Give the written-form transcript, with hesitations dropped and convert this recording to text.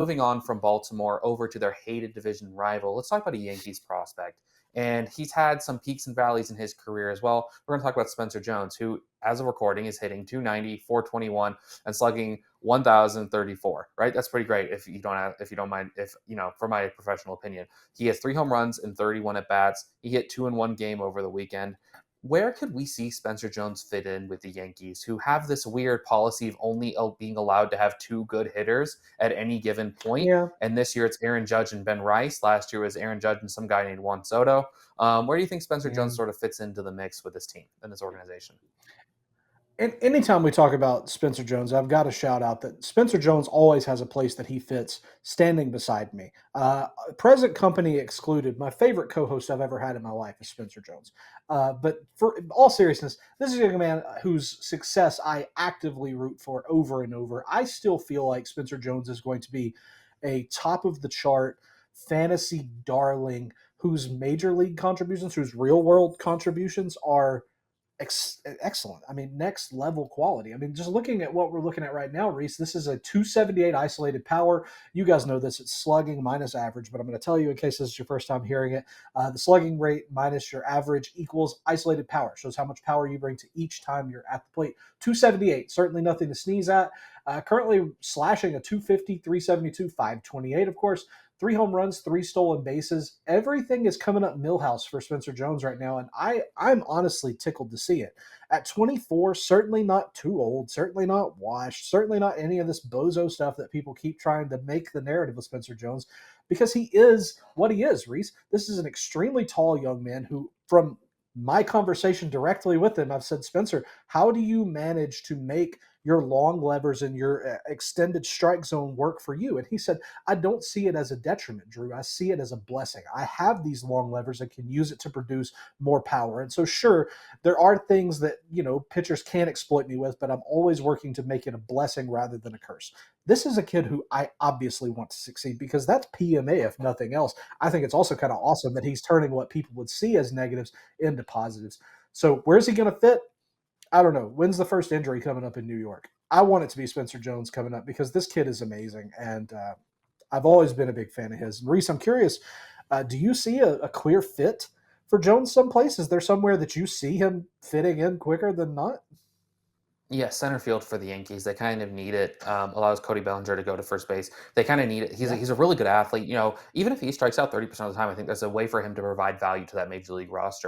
moving on from Baltimore over to their hated division rival, let's talk about a Yankees prospect. And he's had some peaks and valleys in his career as well. We're going to talk about Spencer Jones, who, as of recording, is hitting 290, 421, and slugging 1,034. Right, that's pretty great. If you don't mind, if for my professional opinion, he has 3 home runs and 31 at bats. He hit 2 in 1 game over the weekend. Where could we see Spencer Jones fit in with the Yankees, who have this weird policy of only being allowed to have 2 good hitters at any given point? Yeah. And this year it's Aaron Judge and Ben Rice. Last year was Aaron Judge and some guy named Juan Soto. Where do you think Spencer Jones Yeah. sort of fits into the mix with this team and this organization? And anytime we talk about Spencer Jones, I've got to shout out that Spencer Jones always has a place that he fits standing beside me. Present company excluded, my favorite co host I've ever had in my life is Spencer Jones. But for all seriousness, this is a young man whose success I actively root for over and over. I still feel like Spencer Jones is going to be a top of the chart fantasy darling whose major league contributions, whose real world contributions are excellent. I mean, next level quality. I mean, just looking at what we're looking at right now, Reese, this is a 278 isolated power. You guys know this. It's slugging minus average, but I'm going to tell you in case this is your first time hearing it. The slugging rate minus your average equals isolated power. Shows how much power you bring to each time you're at the plate. 278, certainly nothing to sneeze at. Currently slashing a 250, 372, 528, of course. 3 home runs, 3 stolen bases. Everything is coming up Millhouse for Spencer Jones right now, and I'm honestly tickled to see it. At 24, certainly not too old, certainly not washed, certainly not any of this bozo stuff that people keep trying to make the narrative of Spencer Jones, because he is what he is, Reese. This is an extremely tall young man who, from my conversation directly with him, I've said, Spencer, how do you manage to make your long levers and your extended strike zone work for you? And he said, I don't see it as a detriment, Drew. I see it as a blessing. I have these long levers and can use it to produce more power. And so, sure, there are things that, pitchers can exploit me with, but I'm always working to make it a blessing rather than a curse. This is a kid who I obviously want to succeed because that's PMA, if nothing else. I think it's also kind of awesome that he's turning what people would see as negatives into positives. So, where's he going to fit? I don't know. When's the first injury coming up in New York? I want it to be Spencer Jones coming up because this kid is amazing, and I've always been a big fan of his. And Reese, I'm curious, do you see a clear fit for Jones someplace? Is there somewhere that you see him fitting in quicker than not? Yeah, center field for the Yankees. They kind of need it. Allows Cody Bellinger to go to first base. They kind of need it. He's a, Yeah. he's a really good athlete. Even if he strikes out 30% of the time, I think there's a way for him to provide value to that major league roster.